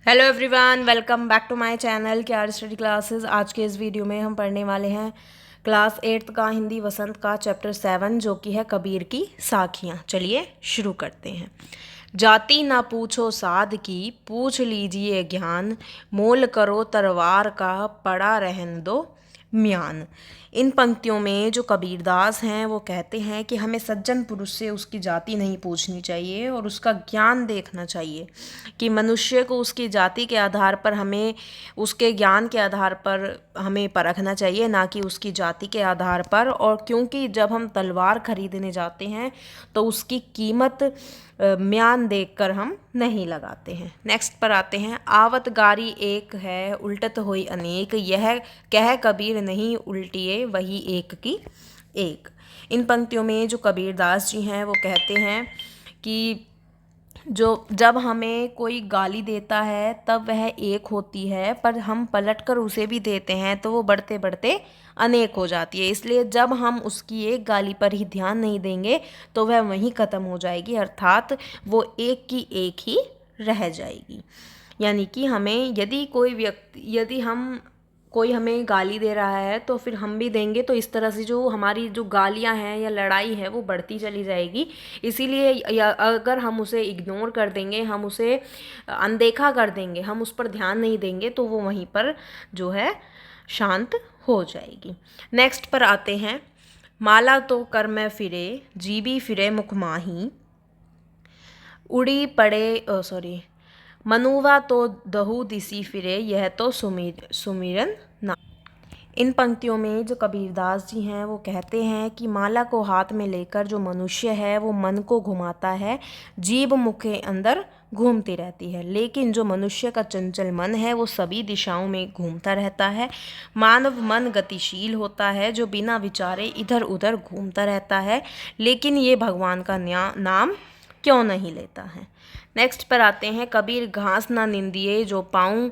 Hello everyone, welcome back to my channel KR study classes. आज के इस video में हम पढ़ने वाले हैं क्लास 8th का हिंदी वसंत का चैप्टर 7 जो कि है कबीर की साखियाँ। चलिए शुरू करते हैं। जाति ना पूछो साध की, पूछ लीजिए ज्ञान, मोल करो तलवार का, पड़ा रहन दो म्यान। इन पंक्तियों में जो कबीरदास हैं वो कहते हैं कि हमें सज्जन पुरुष से उसकी जाति नहीं पूछनी चाहिए और उसका ज्ञान देखना चाहिए, कि मनुष्य को उसकी जाति के आधार पर हमें उसके ज्ञान के आधार पर हमें परखना चाहिए, ना कि उसकी जाति के आधार पर। और क्योंकि जब हम तलवार खरीदने जाते हैं तो उसकी कीमत म्यान देखकर हम नहीं लगाते हैं। नेक्स्ट पर आते हैं। आवत गारी एक है, उल्टत होई अनेक, यह कह कबीर नहीं उल्टिए वही एक की एक। इन पंक्तियों में जो कबीरदास जी हैं वो कहते हैं कि जब हमें कोई गाली देता है तब वह एक होती है, पर हम पलटकर उसे भी देते हैं तो वो बढ़ते बढ़ते अनेक हो जाती है। इसलिए जब हम उसकी एक गाली पर ही ध्यान नहीं देंगे तो वह वहीं ख़त्म हो जाएगी, अर्थात वो एक की एक ही रह जाएगी। यानी कि हमें यदि कोई हमें गाली दे रहा है तो फिर हम भी देंगे, तो इस तरह से जो हमारी जो गालियां हैं या लड़ाई है वो बढ़ती चली जाएगी। इसीलिए अगर हम उसे इग्नोर कर देंगे, हम उसे अनदेखा कर देंगे, हम उस पर ध्यान नहीं देंगे तो वो वहीं पर जो है शांत हो जाएगी। नेक्स्ट पर आते हैं। माला तो कर मैं फिरे, जीबी फिरे मुख माही, उड़ी पड़े मनुवा तो दहु दिसी फिरे, यह तो सुमिरन ना। इन पंक्तियों में जो कबीरदास जी हैं वो कहते हैं कि माला को हाथ में लेकर जो मनुष्य है वो मन को घुमाता है, जीभ मुख के अंदर घूमती रहती है, लेकिन जो मनुष्य का चंचल मन है वो सभी दिशाओं में घूमता रहता है। मानव मन गतिशील होता है जो बिना विचारे इधर उधर घूमता रहता है, लेकिन ये भगवान का नाम क्यों नहीं लेता है। नेक्स्ट पर आते हैं। कबीर घास ना निंदिए, जो पाऊँ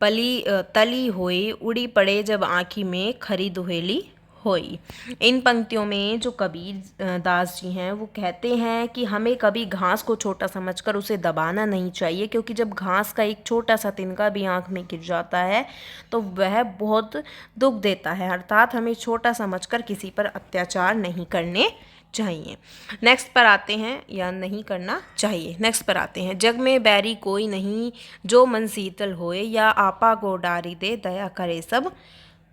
तली होई, उड़ी पड़े जब आँखी में खरी दुहेली होई। इन पंक्तियों में जो कबीर दास जी हैं वो कहते हैं कि हमें कभी घास को छोटा समझकर उसे दबाना नहीं चाहिए, क्योंकि जब घास का एक छोटा सा तिनका भी आँख में गिर जाता है तो वह बहुत दुख देता है, अर्थात हमें छोटा समझकर किसी पर अत्याचार नहीं करने चाहिए। नेक्स्ट पर आते हैं, या नहीं करना चाहिए। नेक्स्ट पर आते हैं। जग में बैरी कोई नहीं, जो मन शीतल होए, या आपा को डारी दे, दया करे सब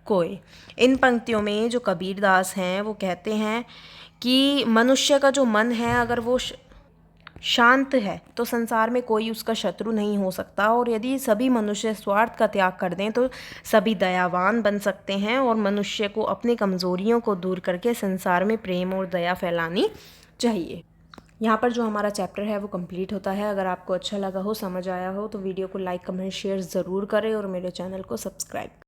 कोई। इन पंक्तियों में जो कबीरदास हैं वो कहते हैं कि मनुष्य का जो मन है अगर वो शांत है तो संसार में कोई उसका शत्रु नहीं हो सकता, और यदि सभी मनुष्य स्वार्थ का त्याग कर दें तो सभी दयावान बन सकते हैं, और मनुष्य को अपनी कमज़ोरियों को दूर करके संसार में प्रेम और दया फैलानी चाहिए। यहाँ पर जो हमारा चैप्टर है वो कंप्लीट होता है। अगर आपको अच्छा लगा हो, समझ आया हो, तो वीडियो को लाइक कमेंट शेयर ज़रूर करें और मेरे चैनल को सब्सक्राइब